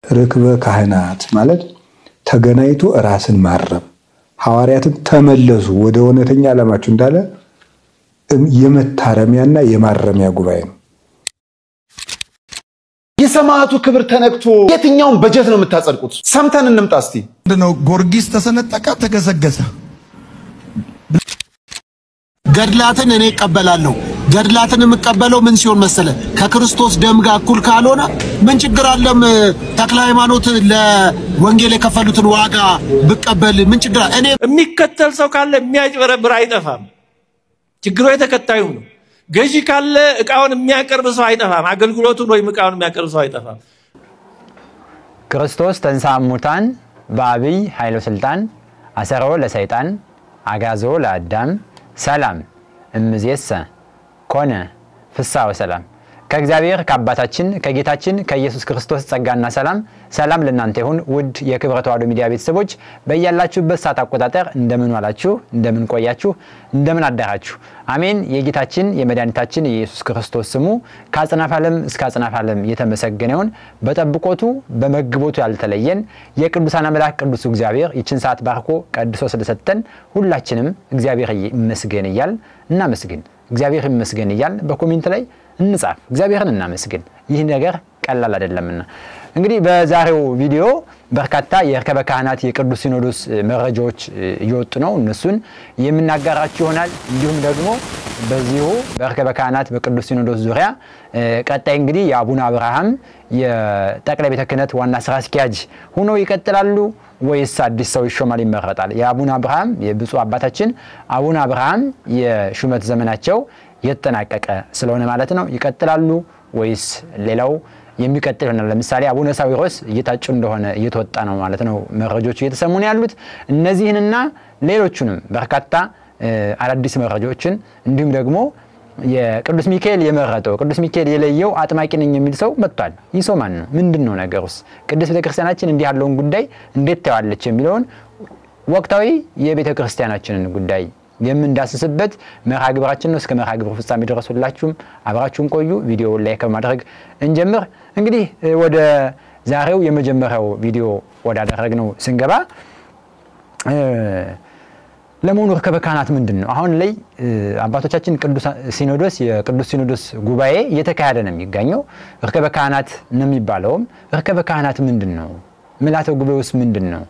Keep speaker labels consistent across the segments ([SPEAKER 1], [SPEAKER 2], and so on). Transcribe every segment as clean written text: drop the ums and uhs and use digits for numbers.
[SPEAKER 1] ርክበ ካህናት ማለት ተገናይቶ ራስን ማረም ሐዋርያትን ተመለሱ ወደ እውነተኛ ዓላማቸው እንዳለ የመታረሚያና የማረሚያ ጉባኤ ነው።
[SPEAKER 2] የሰማዕቱ ክብር ተነክቶ የትኛውን በጀት ነው የምታጸድቁት? ሰምተን እንምጣ እስቲ።
[SPEAKER 3] እንደው ጊዮርጊስ ተሰነጠቀ ተገሰገሰ። ገድላትን እኔ እቀበላለሁ። ገድላትን የምቀበለው ምን ሲሆን መሰለ? ከክርስቶስ ደም ጋር እኩል ካልሆነ ምን ችግር አለም? ተክለ ሃይማኖት ለወንጌል የከፈሉትን ዋጋ ብቀበል ምን ችግር አለ? እኔ
[SPEAKER 4] የሚከተል ሰው ካለ የሚያጭበረብር አይጠፋም። ችግሩ የተከታዩ ነው። ገዢ ካለ እቃውን የሚያቀርብ ሰው አይጠፋም። አገልግሎቱን ወይ እቃውን የሚያቀርብ ሰው አይጠፋም።
[SPEAKER 5] ክርስቶስ ተንሥአ እሙታን በአብይ ኃይለ ስልጣን አሰሮ ለሰይጣን አጋዞ ለአዳም ሰላም እምይእዜሰ ኮነ ፍስሐ ወሰላም። ከእግዚአብሔር ከአባታችን ከጌታችን ከኢየሱስ ክርስቶስ ጸጋና ሰላም ለእናንተ ይሁን። ውድ የክብረ ተዋሕዶ ሚዲያ ቤተሰቦች በእያላችሁበት ሰዓት አቆጣጠር እንደምን ዋላችሁ፣ እንደምን ቆያችሁ፣ እንደምን አደራችሁ? አሜን። የጌታችን የመድኃኒታችን የኢየሱስ ክርስቶስ ስሙ ከአጽናፈ ዓለም እስከ አጽናፈ ዓለም የተመሰገነ ይሁን። በጠብቆቱ በመግቦቱ ያልተለየን የቅዱሳን አምላክ ቅዱስ እግዚአብሔር ይችን ሰዓት ባርኮ ቀድሶ ስለሰጠን ሁላችንም እግዚአብሔር ይመስገን እያል እናመስግን። እግዚአብሔር ይመስገን እያል በኮሜንት ላይ እንጻፍ። እግዚአብሔርን እናመስግን። ይህ ነገር ቀላል አይደለምና እንግዲህ በዛሬው ቪዲዮ በርካታ የርክበ ካህናት የቅዱስ ሲኖዶስ መረጃዎች እየወጡ ነው። እነሱን የምናጋራችሁ ይሆናል። እንዲሁም ደግሞ በዚሁ በርክበ ካህናት በቅዱስ ሲኖዶስ ዙሪያ ቀጣይ እንግዲህ የአቡነ አብርሃም የጠቅላይ ቤተ ክህነት ዋና ስራ አስኪያጅ ሆነው ይቀጥላሉ ወይስ አዲስ ሰው ይሾማል ይመረጣል? የአቡነ አብርሃም የብፁዕ አባታችን አቡነ አብርሃም የሹመት ዘመናቸው የተጠናቀቀ ስለሆነ ማለት ነው ይቀጥላሉ ወይስ ሌላው የሚቀጥል ይሆናል? ለምሳሌ አቡነ ሳዊሮስ እየታጩ እንደሆነ እየተወጣ ነው ማለት ነው መረጃዎች እየተሰሙ ነው ያሉት። እነዚህንና ሌሎችንም በርካታ አዳዲስ መረጃዎችን እንዲሁም ደግሞ የቅዱስ ሚካኤል የመረጠው ቅዱስ ሚካኤል የለየው አጥማቂ ነኝ የሚል ሰው መጥቷል። ይህ ሰው ማን ነው? ምንድነው ነገሩስ? ቅዱስ ቤተክርስቲያናችን እንዲህ ያለውን ጉዳይ እንዴት ታያለች የሚለውን ወቅታዊ የቤተክርስቲያናችንን ጉዳይ የምንዳስስበት መርሃ ግብራችን ነው። እስከ መርሃ ግብሩ ፍጻሜ ድረስ ሁላችሁም አብራችሁን ቆዩ። ቪዲዮውን ላይክ በማድረግ እንጀምር። እንግዲህ ወደ ዛሬው የመጀመሪያው ቪዲዮ ወዳደረግነው ስንገባ ለመሆኑ ርክበ ካህናት ምንድነው? አሁን ላይ አባቶቻችን ቅዱስ ሲኖዶስ የቅዱስ ሲኖዶስ ጉባኤ እየተካሄደ ነው የሚገኘው። ርክበ ካህናት ነው የሚባለውም ርክበ ካህናት ምንድነው? ምልዓተ ጉባኤውስ ምንድነው?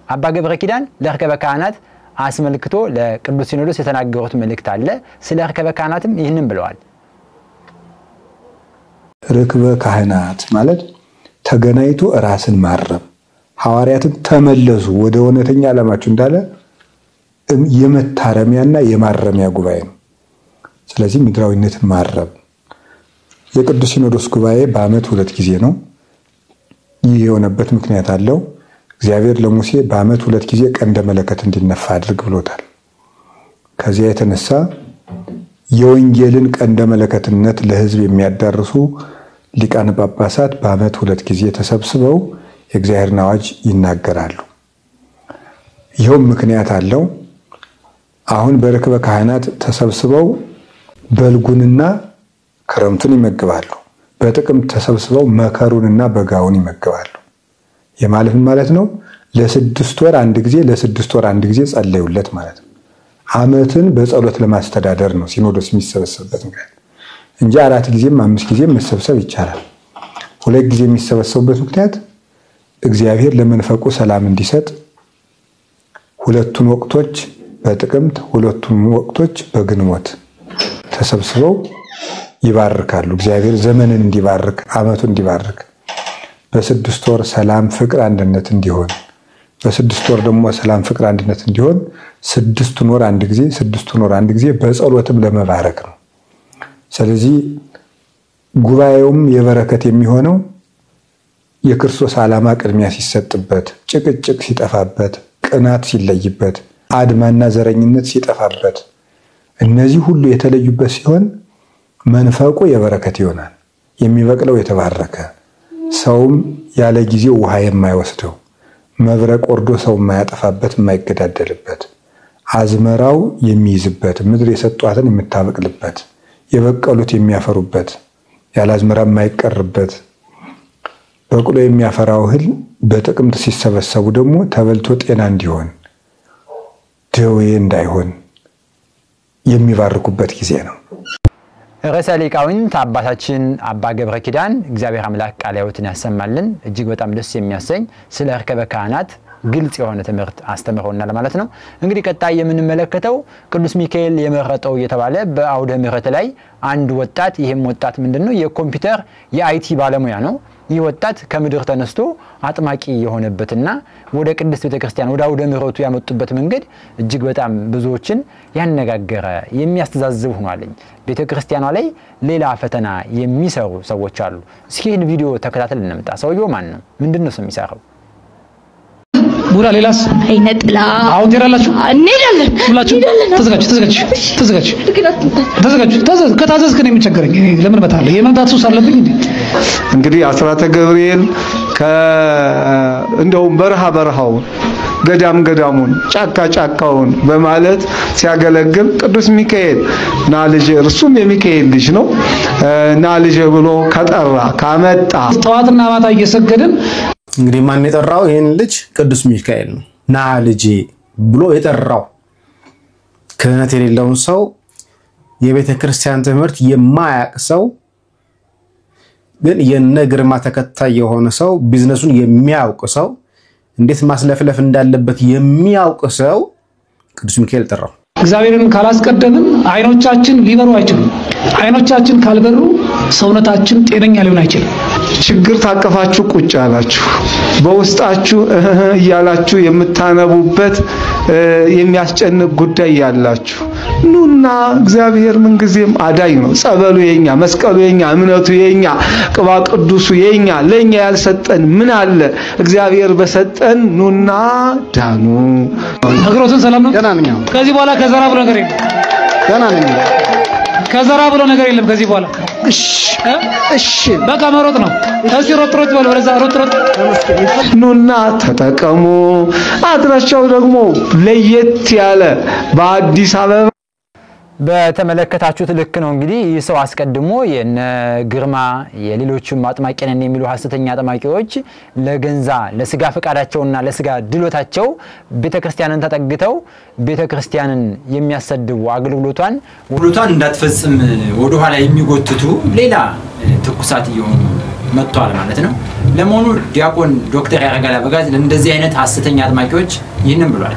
[SPEAKER 5] አባ ገብረ ኪዳን ለርክበ ካህናት አስመልክቶ ለቅዱስ ሲኖዶስ የተናገሩት መልእክት አለ። ስለ ርክበ ካህናትም ይህንን ብለዋል።
[SPEAKER 1] ርክበ ካህናት ማለት ተገናይቶ ራስን ማረም ሐዋርያትን ተመለሱ ወደ እውነተኛ ዓላማቸው እንዳለ የመታረሚያና የማረሚያ ጉባኤ ነው። ስለዚህ ምድራዊነትን ማረም የቅዱስ ሲኖዶስ ጉባኤ በአመት 2 ጊዜ ነው። ይህ የሆነበት ምክንያት አለው። እግዚአብሔር ለሙሴ በአመት 2 ጊዜ ቀንደ መለከት እንዲነፋ አድርግ ብሎታል። ከዚያ የተነሳ የወንጌልን ቀንደ መለከትነት ለሕዝብ የሚያዳርሱ ሊቃነ ጳጳሳት በአመት 2 ጊዜ ተሰብስበው የእግዚአብሔርን አዋጅ ይናገራሉ። ይኸውም ምክንያት አለው። አሁን በርክበ ካህናት ተሰብስበው በልጉንና ክረምቱን ይመግባሉ። በጥቅምት ተሰብስበው መከሩንና በጋውን ይመግባሉ። የማለት ማለት ነው። ለ6 ወር አንድ ጊዜ ለ6 ወር አንድ ጊዜ ጸለዩለት ማለት ነው። አመትን በጸሎት ለማስተዳደር ነው ሲኖዶስ የሚሰበሰብበት ምክንያት እንጂ 4 ጊዜም 5 ጊዜም መሰብሰብ ይቻላል። 2 ጊዜ የሚሰበሰቡበት ምክንያት እግዚአብሔር ለመንፈቁ ሰላም እንዲሰጥ 2ቱን ወቅቶች በጥቅምት 2ቱን ወቅቶች በግንቦት ተሰብስበው ይባርካሉ። እግዚአብሔር ዘመንን እንዲባርክ አመቱን እንዲባርክ በ6 ወር ሰላም ፍቅር አንድነት እንዲሆን በ6 ወር ደግሞ ሰላም ፍቅር አንድነት እንዲሆን 6ቱን ወር አንድ ጊዜ 6ቱን ወር አንድ ጊዜ በጸሎትም ለመባረክ ነው። ስለዚህ ጉባኤውም የበረከት የሚሆነው የክርስቶስ ዓላማ ቅድሚያ ሲሰጥበት፣ ጭቅጭቅ ሲጠፋበት፣ ቅናት ሲለይበት፣ አድማና ዘረኝነት ሲጠፋበት፣ እነዚህ ሁሉ የተለዩበት ሲሆን መንፈቁ የበረከት ይሆናል። የሚበቅለው የተባረከ ሰውም ያለ ጊዜው ውሃ የማይወስደው መብረቅ ወርዶ ሰው የማያጠፋበት የማይገዳደልበት አዝመራው የሚይዝበት ምድር የሰጧትን የምታበቅልበት የበቀሉት የሚያፈሩበት ያለ አዝመራ የማይቀርበት በቅሎ የሚያፈራው እህል በጥቅምት ሲሰበሰቡ ደግሞ ተበልቶ ጤና እንዲሆን ደዌ እንዳይሆን የሚባርኩበት ጊዜ ነው።
[SPEAKER 5] ርዕሰ ሊቃውንት አባታችን አባ ገብረ ኪዳን እግዚአብሔር አምላክ ቃለ ሕይወትን ያሰማልን። እጅግ በጣም ደስ የሚያሰኝ ስለ እርከበ ካህናት ግልጽ የሆነ ትምህርት አስተምረውናል ማለት ነው። እንግዲህ ቀጣይ የምንመለከተው ቅዱስ ሚካኤል የመረጠው እየተባለ በአውደ ምሕረት ላይ አንድ ወጣት ይሄም ወጣት ምንድነው የኮምፒውተር የአይቲ ባለሙያ ነው። ይህ ወጣት ከምድር ተነስቶ አጥማቂ የሆነበትና ወደ ቅድስት ቤተክርስቲያን ወደ አውደ ምሕረቱ ያመጡበት መንገድ እጅግ በጣም ብዙዎችን ያነጋገረ የሚያስተዛዝብ ሆኗል። ቤተክርስቲያኗ ላይ ሌላ ፈተና የሚሰሩ ሰዎች አሉ። እስኪ ይህን ቪዲዮ ተከታተልን እንምጣ። ሰውየው ማን ነው? ምንድነው የሚሰራው?
[SPEAKER 6] ቡራ ሌላስ አይነጥላ አሁን ትራላችሁ እንሄዳለን ሁላችሁ ተዘጋጁ ከታዘዝክ ነው የሚቸገረኝ ለምን መጣለ የመምጣት ሱስ አለብኝ
[SPEAKER 7] እንግዲህ አስራተ ገብርኤል እንደውም በረሃው ገዳሙን ጫካውን በማለት ሲያገለግል ቅዱስ ሚካኤል ና ልጅ እርሱም የሚካኤል ልጅ ነው ና ልጅ ብሎ ከጠራ ካመጣ
[SPEAKER 6] ጠዋትና ማታ እየሰገድን
[SPEAKER 8] እንግዲህ ማን የጠራው ይሄን ልጅ ቅዱስ ሚካኤል ነው ና ልጅ ብሎ የጠራው ክህነት የሌለውን ሰው የቤተ ክርስቲያን ትምህርት የማያቅ ሰው ግን የነግርማ ተከታይ የሆነ ሰው ቢዝነሱን የሚያውቅ ሰው እንዴት ማስለፍለፍ እንዳለበት የሚያውቅ ሰው ቅዱስ ሚካኤል ጠራው።
[SPEAKER 6] እግዚአብሔርን ካላስቀደምን አይኖቻችን ሊበሩ አይችሉም። አይኖቻችን ካልበሩ ሰውነታችን ጤነኛ ሊሆን አይችልም።
[SPEAKER 7] ችግር ታቀፋችሁ ቁጭ አላችሁ በውስጣችሁ ያላችሁ የምታነቡበት የሚያስጨንቅ ጉዳይ ያላችሁ ኑና እግዚአብሔር ምን ጊዜም አዳኝ ነው። ጸበሉ የኛ መስቀሉ የኛ እምነቱ የኛ ቅባ ቅዱሱ የኛ ለኛ ያልሰጠን ምን አለ እግዚአብሔር በሰጠን ኑና ዳኑ።
[SPEAKER 6] ነግሮትን ሰላም ነው
[SPEAKER 8] ገና ነኝ።
[SPEAKER 6] ከዚህ በኋላ ከዘራ ብሎ ነገር የለም።
[SPEAKER 8] ገና ነኝ።
[SPEAKER 6] ከዘራ ብሎ ነገር የለም ከዚህ በኋላ እሺ በቃ መሮጥ ነው። ታሲ ሮጥ በል ወደዛ ሮጥ
[SPEAKER 7] ኑና ተጠቀሙ። አድራሻው ደግሞ ለየት ያለ በአዲስ አበባ
[SPEAKER 5] በተመለከታችሁት ልክ ነው። እንግዲህ ይህ ሰው አስቀድሞ የነ ግርማ የሌሎችም አጥማቂነን የሚሉ ሐሰተኛ አጥማቂዎች ለገንዛ ለስጋ ፈቃዳቸውና ለስጋ ድሎታቸው ቤተክርስቲያንን ተጠግተው ቤተክርስቲያንን የሚያሰድቡ አገልግሎቷን እንዳትፈጽም ወደ ኋላ የሚጎትቱ ሌላ ትኩሳት ይሆኑ መጥቷል ማለት ነው። ለሞኑ ዲያቆን ዶክተር ያረጋል አበጋዝ ለእንደዚህ አይነት ሐሰተኛ አጥማቂዎች ይህንን ብሏል።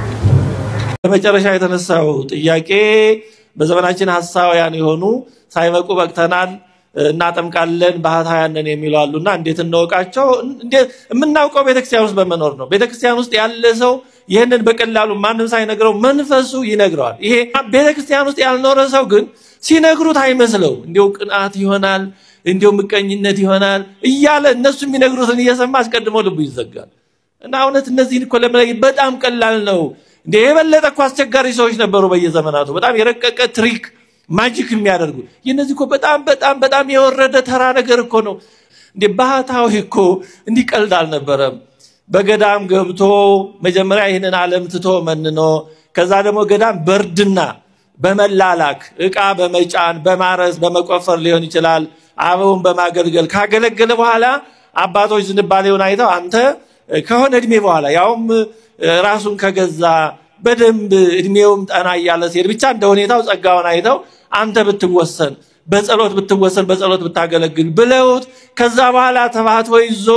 [SPEAKER 4] በመጨረሻ የተነሳው ጥያቄ በዘመናችን ሐሳውያን የሆኑ ሳይበቁ በቅተናል እናጠምቃለን ባህታውያንን የሚሉ አሉና እንዴት እንወቃቸው? እንዴት የምናውቀው ቤተክርስቲያን ውስጥ በመኖር ነው። ቤተክርስቲያን ውስጥ ያለ ሰው ይሄንን በቀላሉ ማንም ሳይነግረው መንፈሱ ይነግረዋል። ይሄ ቤተክርስቲያን ውስጥ ያልኖረ ሰው ግን ሲነግሩት አይመስለው እንዴው ቅናት ይሆናል እንዴው ምቀኝነት ይሆናል እያለ እነሱ የሚነግሩትን እየሰማ አስቀድሞ ልቡ ይዘጋል። እና እውነት እነዚህን እኮ ለመለየት በጣም ቀላል ነው። እንዴ የበለጠ እኮ አስቸጋሪ ሰዎች ነበሩ በየዘመናቱ በጣም የረቀቀ ትሪክ ማጂክ የሚያደርጉ የነዚህ እኮ በጣም የወረደ ተራ ነገር እኮ ነው። እንዴ ባህታዊ እኮ እንዲቀልድ አልነበረም። በገዳም ገብቶ መጀመሪያ ይሄንን ዓለም ትቶ መንኖ ከዛ ደግሞ ገዳም በርድና በመላላክ ዕቃ በመጫን በማረስ በመቆፈር ሊሆን ይችላል አበውን በማገልገል ካገለገለ በኋላ አባቶች ዝንባሌውን አይተው አንተ ከሆነ እድሜ በኋላ ያውም ራሱን ከገዛ በደንብ እድሜውም ጠና ያለ ሲል ብቻ እንደ ሁኔታው ጸጋውን አይተው አንተ ብትወሰን በጸሎት ብታገለግል ብለውት ከዛ በኋላ ተባህቶ ይዞ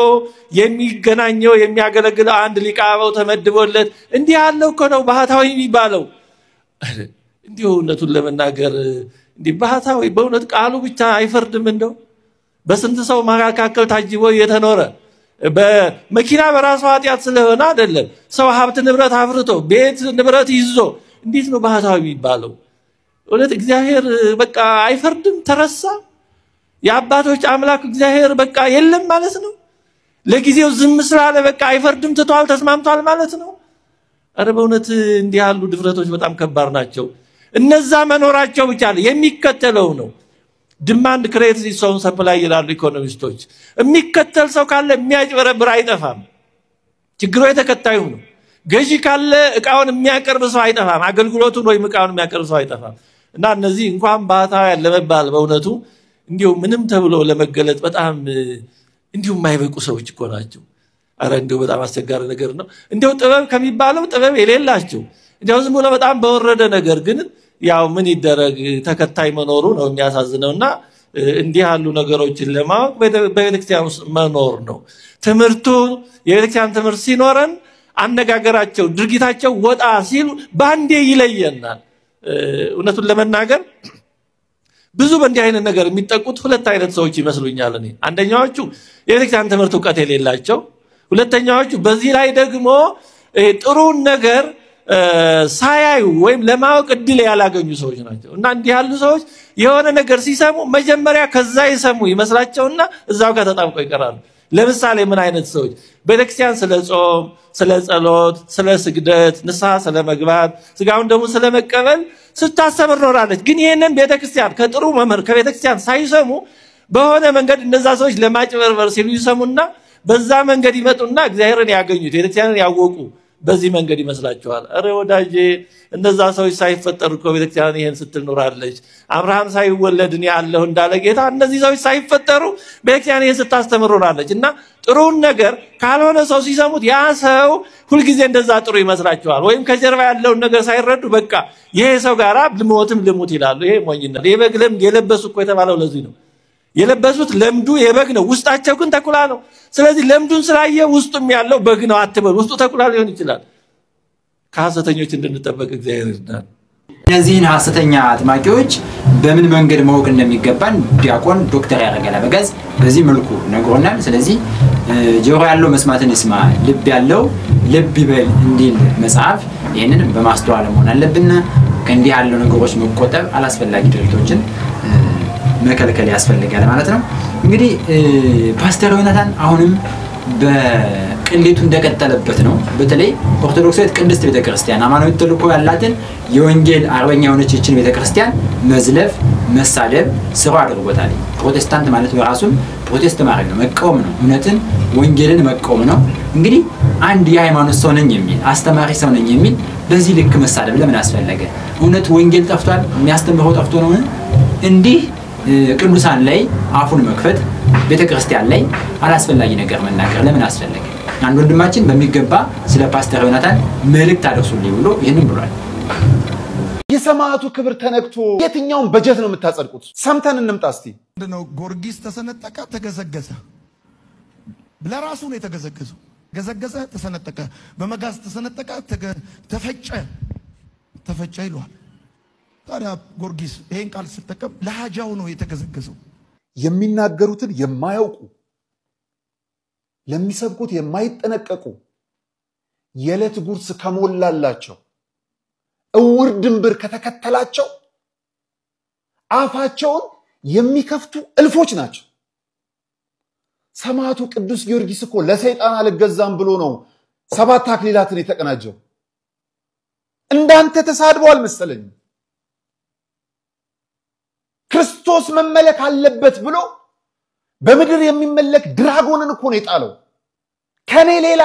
[SPEAKER 4] የሚገናኘው የሚያገለግለው አንድ ሊቃበው ተመድቦለት እንዲህ ያለው እኮ ነው ባህታዊ የሚባለው። እንዲሁ እውነቱን ለመናገር እንዲህ ባህታዊ በእውነት ቃሉ ብቻ አይፈርድም። እንደው በስንት ሰው መካከል ታጅቦ የተኖረ በመኪና በራሱ ኃጢያት ስለሆነ አይደለም ሰው ሀብት ንብረት አፍርቶ ቤት ንብረት ይዞ እንዴት ነው ባህታዊ የሚባለው? እውነት እግዚአብሔር በቃ አይፈርድም? ተረሳ? የአባቶች አምላክ እግዚአብሔር በቃ የለም ማለት ነው? ለጊዜው ዝም ስላለ በቃ አይፈርድም ትቷል ተስማምቷል ማለት ነው? አረ በእውነት እንዲህ ያሉ ድፍረቶች በጣም ከባድ ናቸው። እነዛ መኖራቸው ብቻ የሚከተለው ነው። ዲማንድ ክሬትስ ኢትስ ኦውን ሰፕላይ ይላሉ ኢኮኖሚስቶች። የሚከተል ሰው ካለ የሚያጭበረብር አይጠፋም። ችግሩ የተከታዩ ነው። ገዢ ካለ እቃውን የሚያቀርብ ሰው አይጠፋም። አገልግሎቱን ወይ እቃውን የሚያቀርብ ሰው አይጠፋም። እና እነዚህ እንኳን ባህታውያን ለመባል በእውነቱ እንዲሁ ምንም ተብሎ ለመገለጥ በጣም እንዲሁ የማይበቁ ሰዎች እኮ ናቸው። አረ እንዲሁ በጣም አስቸጋሪ ነገር ነው። እንዲሁ ጥበብ ከሚባለው ጥበብ የሌላቸው እንዲሁ ዝም ብሎ በጣም በወረደ ነገር ግን ያው ምን ይደረግ ተከታይ መኖሩ ነው የሚያሳዝነውና እንዲህ ያሉ ነገሮችን ለማወቅ በቤተክርስቲያን ውስጥ መኖር ነው ትምህርቱ። የቤተክርስቲያን ትምህርት ሲኖረን አነጋገራቸው ድርጊታቸው ወጣ ሲሉ ባንዴ ይለየናል። እውነቱን ለመናገር ብዙ በእንዲህ አይነት ነገር የሚጠቁት ሁለት አይነት ሰዎች ይመስሉኛል እኔ። አንደኛዎቹ የቤተክርስቲያን ትምህርት ዕውቀት የሌላቸው፣ ሁለተኛዎቹ በዚህ ላይ ደግሞ ጥሩን ነገር ሳያዩ ወይም ለማወቅ እድል ያላገኙ ሰዎች ናቸው። እና እንዲህ ያሉ ሰዎች የሆነ ነገር ሲሰሙ መጀመሪያ ከዛ ይሰሙ ይመስላቸውና እዛው ጋር ተጣብቀው ይቀራሉ። ለምሳሌ ምን አይነት ሰዎች ቤተክርስቲያን ስለ ጾም፣ ስለ ጸሎት፣ ስለ ስግደት፣ ንስሐ ስለ መግባት፣ ስጋውን ደግሞ ስለ መቀበል ስታስተምር ኖራለች። ግን ይሄንን ቤተክርስቲያን ከጥሩ መምህር ከቤተክርስቲያን ሳይሰሙ በሆነ መንገድ እነዛ ሰዎች ለማጭበርበር ሲሉ ይሰሙና በዛ መንገድ ይመጡና እግዚአብሔርን ያገኙት ቤተክርስቲያንን ያወቁ በዚህ መንገድ ይመስላችኋል። አረ ወዳጄ እነዛ ሰዎች ሳይፈጠሩ እኮ ቤተክርስቲያን ይሄን ስትል ኖራለች። አብርሃም ሳይወለድ እኔ ያለሁ እንዳለ ጌታ እነዚህ ሰዎች ሳይፈጠሩ ቤተክርስቲያን ይሄን ስታስተምር ኖራለች። እና ጥሩን ነገር ካልሆነ ሰው ሲሰሙት ያ ሰው ሁሉ ጊዜ እንደዛ ጥሩ ይመስላችኋል። ወይም ከጀርባ ያለውን ነገር ሳይረዱ በቃ ይሄ ሰው ጋራ ልሞትም ልሙት ይላሉ። ይሄ ሞኝነት። የበግ ለምድ የለበሱ እኮ የተባለው ለዚህ ነው። የለበሱት ለምዱ የበግ ነው፣ ውስጣቸው ግን ተኩላ ነው። ስለዚህ ለምዱን ስላየ ውስጡም ያለው በግ ነው አትበል፣ ውስጡ ተኩላ ሊሆን ይችላል። ከሐሰተኞች እንድንጠበቅ እግዚአብሔር ይርዳን።
[SPEAKER 5] እነዚህን ሐሰተኛ አጥማቂዎች በምን መንገድ ማወቅ እንደሚገባን ዲያቆን ዶክተር ያረጋል አበጋዝ በዚህ መልኩ ነግሮናል። ስለዚህ ጆሮ ያለው መስማትን ይስማ፣ ልብ ያለው ልብ ይበል እንዲል መጽሐፍ ይሄንን በማስተዋል መሆን አለብን። ከእንዲህ ያለው ነገሮች መቆጠብ፣ አላስፈላጊ ድርጊቶችን መከልከል ያስፈልጋል ማለት ነው። እንግዲህ ፓስተር ዮናታን አሁንም በቅሌቱ እንደቀጠለበት ነው። በተለይ ኦርቶዶክሳዊት ቅድስት ቤተክርስቲያን አማናዊት ተልእኮ ያላትን የወንጌል አርበኛ የሆነች ይህችን ቤተክርስቲያን መዝለፍ፣ መሳደብ ስሩ አድርጎታል። ፕሮቴስታንት ማለት በራሱም ፕሮቴስት ማድረግ ነው፣ መቃወም ነው፣ እውነትን ወንጌልን መቃወም ነው። እንግዲህ አንድ የሃይማኖት ሰው ነኝ የሚል አስተማሪ ሰው ነኝ የሚል በዚህ ልክ መሳደብ ለምን አስፈለገ? እውነት ወንጌል ጠፍቷል? የሚያስተምረው ጠፍቶ ነው? እንዲህ ቅዱሳን ላይ አፉን መክፈት፣ ቤተክርስቲያን ላይ አላስፈላጊ ነገር መናገር ለምን አስፈለገ? አንድ ወንድማችን በሚገባ ስለ ፓስተር ዮናታን መልእክት አድርሱልኝ ብሎ ይሄንን ብሏል።
[SPEAKER 2] የሰማዕቱ ክብር ተነክቶ የትኛውን በጀት ነው የምታጸድቁት? ሰምተን እንምጣ እስቲ።
[SPEAKER 9] ነው ጊዮርጊስ ተሰነጠቀ፣ ተገዘገዘ። ለራሱ ነው የተገዘገዘው። ገዘገዘ፣ ተሰነጠቀ፣ በመጋዝ ተሰነጠቀ፣ ተፈጨ ይሏል። ታዲያ ጊዮርጊስ ይሄን ቃል ሲጠቀም ለሃጃው ነው የተገዘገዘው።
[SPEAKER 2] የሚናገሩትን የማያውቁ ለሚሰብኩት የማይጠነቀቁ የዕለት ጉርስ ከሞላላቸው እውር ድንብር ከተከተላቸው አፋቸውን የሚከፍቱ እልፎች ናቸው። ሰማዕቱ ቅዱስ ጊዮርጊስ እኮ ለሰይጣን አልገዛም ብሎ ነው 7 አክሊላትን የተቀናጀው። እንዳንተ ተሳድቧል መሰለኝ። ክርስቶስ መመለክ አለበት ብሎ በምድር የሚመለክ ድራጎንን እኮ ነው የጣለው። ከኔ ሌላ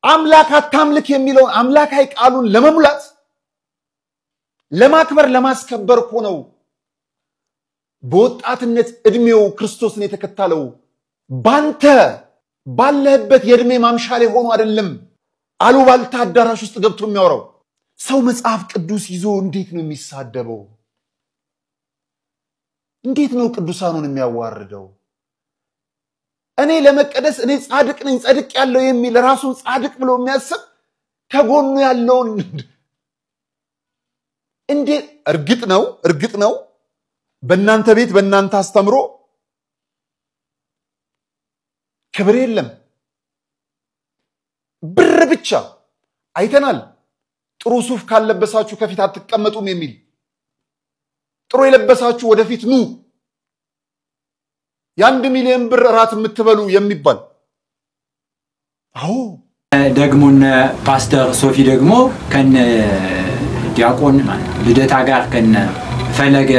[SPEAKER 2] አምላክ አታምልክ የሚለውን አምላካዊ ቃሉን ለመሙላት ለማክበር ለማስከበር እኮ ነው በወጣትነት እድሜው ክርስቶስን የተከተለው። ባንተ ባለህበት የእድሜ ማምሻ ላይ ሆኖ አይደለም አሉባልታ አዳራሽ ውስጥ ገብቶ የሚያወራው። ሰው መጽሐፍ ቅዱስ ይዞ እንዴት ነው የሚሳደበው? እንዴት ነው ቅዱሳኑን የሚያዋርደው? እኔ ለመቀደስ እኔ ጻድቅ ነኝ ጻድቅ ያለው የሚል ራሱን ጻድቅ ብሎ የሚያስብ ከጎኑ ያለውን እንዴ እርግጥ ነው በእናንተ ቤት በእናንተ አስተምሮ ክብር የለም፣ ብር ብቻ አይተናል። ጥሩ ሱፍ ካልለበሳችሁ ከፊት አትቀመጡም የሚል ጥሩ የለበሳችሁ ወደፊት ኑ፣ የ1 ሚሊዮን ብር ራት የምትበሉ የሚባል። አዎ
[SPEAKER 5] ደግሞ ፓስተር ሶፊ ደግሞ ከነ ዲያቆን ልደታ ጋር ከነ ፈለገ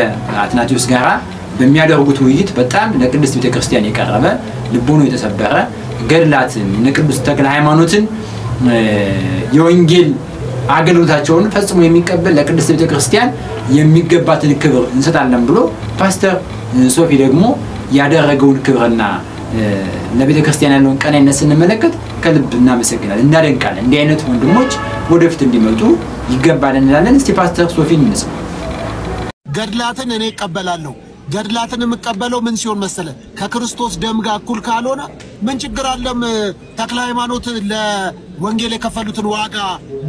[SPEAKER 5] አትናቲዮስ ጋር በሚያደርጉት ውይይት በጣም ለቅድስት ቤተክርስቲያን የቀረበ ልቦኑ የተሰበረ ገድላትን ለቅዱስ ተክለ ሃይማኖትን የወንጌል አገልግሎታቸውን ፈጽሞ የሚቀበል ለቅድስት ቤተክርስቲያን የሚገባትን ክብር እንሰጣለን ብሎ ፓስተር ሶፊ ደግሞ ያደረገውን ክብርና ለቤተ ክርስቲያን ያለውን ቀናይነት ስንመለከት ከልብ እናመሰግናለን እናደንቃለን እንዲህ አይነት ወንድሞች ወደፊት እንዲመጡ ይገባል እንላለን እስቲ ፓስተር ሶፊን እንስማ
[SPEAKER 3] ገድላትን እኔ እቀበላለሁ ገድላትን የምቀበለው ምን ሲሆን መሰለ ከክርስቶስ ደም ጋር እኩል ካልሆነ ምን ችግር አለም ተክለ ሃይማኖት ለወንጌል የከፈሉትን ዋጋ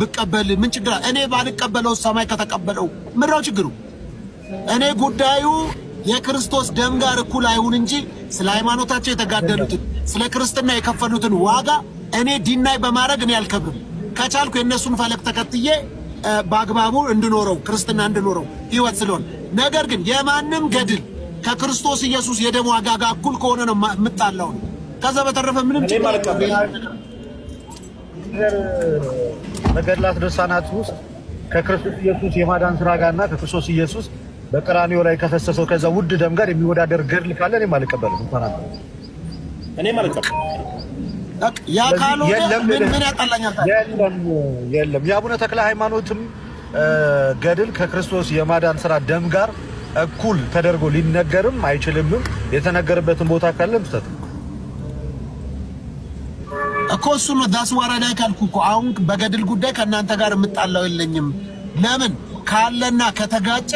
[SPEAKER 3] ብቀበል ምን ችግር እኔ ባልቀበለው ሰማይ ከተቀበለው ምንድነው ችግሩ እኔ ጉዳዩ የክርስቶስ ደም ጋር እኩል አይሁን እንጂ ስለ ሃይማኖታቸው የተጋደሉትን ስለ ክርስትና የከፈሉትን ዋጋ እኔ ዲናይ በማድረግ እኔ አልከብርም ከቻልኩ የነሱን ፈለግ ተከትዬ ባግባቡ እንድኖረው ክርስትና እንድኖረው ህይወት ስለሆነ ነገር ግን የማንም ገድል ከክርስቶስ ኢየሱስ የደም ዋጋ ጋር እኩል ከሆነ ነው የምጣላው ከዛ በተረፈ ምንም ችግር የለም
[SPEAKER 10] በገድላት ድርሳናት ውስጥ ከክርስቶስ ኢየሱስ የማዳን ስራ ጋርና ከክርስቶስ ኢየሱስ በቀራንዮ ላይ ከፈሰሰው ከዛ ውድ ደም ጋር የሚወዳደር ገድል ካለ እኔ ማልቀበልም እንኳን እኔ ማልቀበልም
[SPEAKER 3] ያ ካለው ምን ያጣላኛል
[SPEAKER 10] የለም የአቡነ ተክለ ሃይማኖትም ገድል ከክርስቶስ የማዳን ስራ ደም ጋር እኩል ተደርጎ ሊነገርም አይችልም የተነገረበትን ቦታ ካለም ተሰጥ
[SPEAKER 3] እኮሱ ነው ዳስ ወራዳ ካልኩ አሁን በገድል ጉዳይ ከናንተ ጋር የምጣላው የለኝም ለምን ካለና ከተጋጨ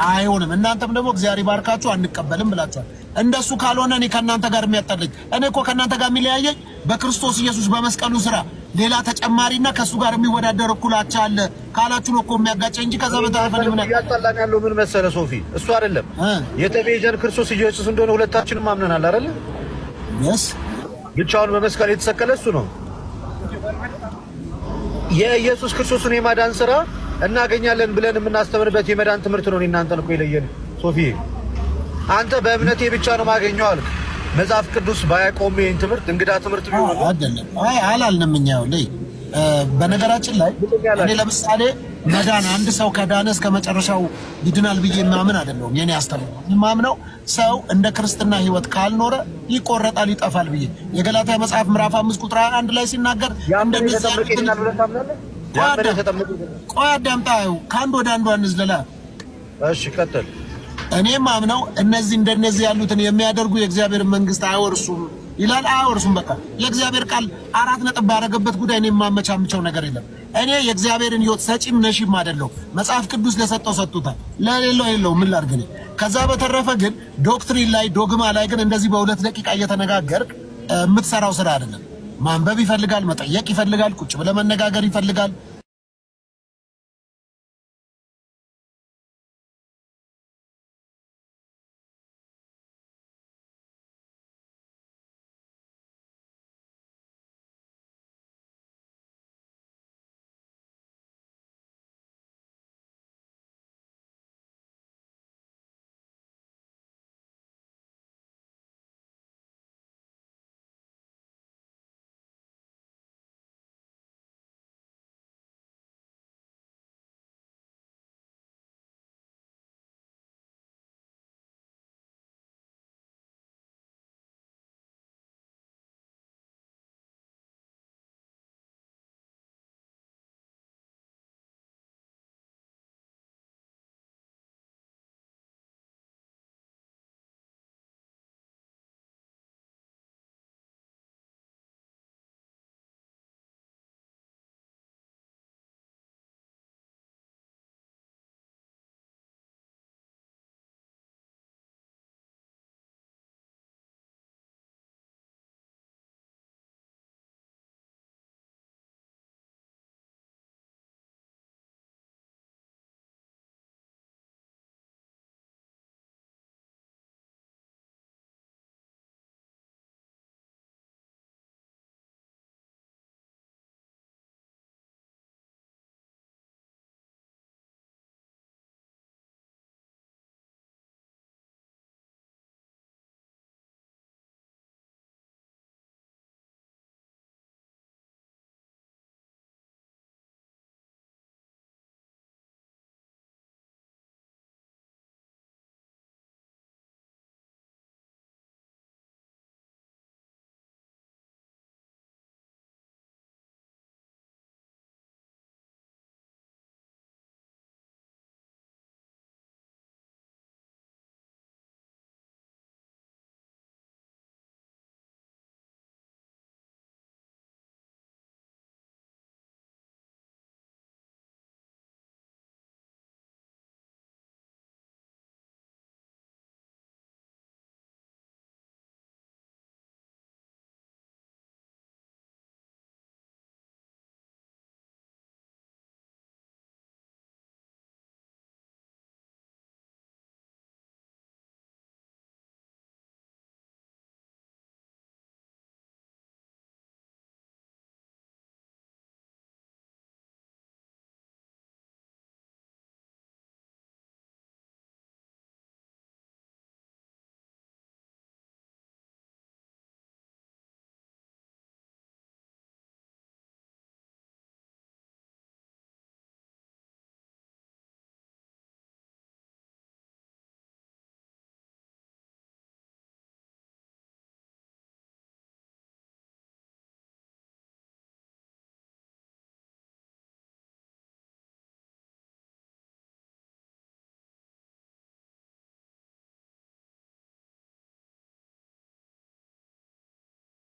[SPEAKER 3] አይሆንም እናንተም ደግሞ እግዚአብሔር ይባርካችሁ አንቀበልም ብላችኋል እንደሱ ካልሆነ እኔ ከናንተ ጋር የሚያጣልኝ እኔ እኮ ከናንተ ጋር የሚለያየኝ በክርስቶስ ኢየሱስ በመስቀሉ ስራ ሌላ ተጨማሪና ከሱ ጋር የሚወዳደር እኩላቻ አለ ካላችሁ ነው እኮ የሚያጋጨ እንጂ ከዛ በተረፈ ምን
[SPEAKER 10] ያጣላን ያለው ምን መሰለ ሶፊ እሱ አይደለም የተቤዠን ክርስቶስ ኢየሱስ እንደሆነ ሁለታችንም አምነናል አይደል ብቻውን በመስቀል የተሰቀለ እሱ ነው የኢየሱስ ክርስቶስን የማዳን ስራ እናገኛለን ብለን የምናስተምርበት የመዳን ትምህርት ነው እናንተን እኮ ይለየን ሶፊ አንተ በእምነቴ ብቻ ነው ማገኘው አልክ መጽሐፍ ቅዱስ ባያቆም ይሄን ትምህርት እንግዳ ትምህርት ቢሆን
[SPEAKER 3] አይደለም አላልንም እኛው ላይ በነገራችን ላይ እኔ ለምሳሌ መዳን አንድ ሰው ከዳነ እስከ መጨረሻው ይድናል ብዬ ማመን አይደለም የኔ አስተምሮ ማምነው ሰው እንደ ክርስትና ህይወት ካልኖረ ይቆረጣል ይጠፋል ብዬ የገላትያ መጽሐፍ ምዕራፍ 5 ቁጥር 1 ላይ ሲናገር እንደዚህ ቆይ አዳምጣው ካንድ ወደ አንዱ አንዝለላ
[SPEAKER 10] እሺ ቀጥል
[SPEAKER 3] እኔ ማምነው እነዚህ እንደነዚህ ያሉትን የሚያደርጉ የእግዚአብሔር መንግስት አይወርሱም ይላል አይወርሱም በቃ የእግዚአብሔር ቃል 4 ነጥብ ባረገበት ጉዳይ እኔ ማመቻምቸው ነገር የለም እኔ የእግዚአብሔርን ህይወት ሰጪም ነሺም አይደለም መጽሐፍ ቅዱስ ለሰጠው ሰጥቷል ለሌለው የለው ምን ላርገኝ ከዛ በተረፈ ግን ዶክትሪን ላይ ዶግማ ላይ ግን እንደዚህ በ2 ደቂቃ እየተነጋገርክ የምትሰራው ስራ አይደለም ማንበብ ይፈልጋል መጠየቅ ይፈልጋል ቁጭ ብለ መነጋገር ይፈልጋል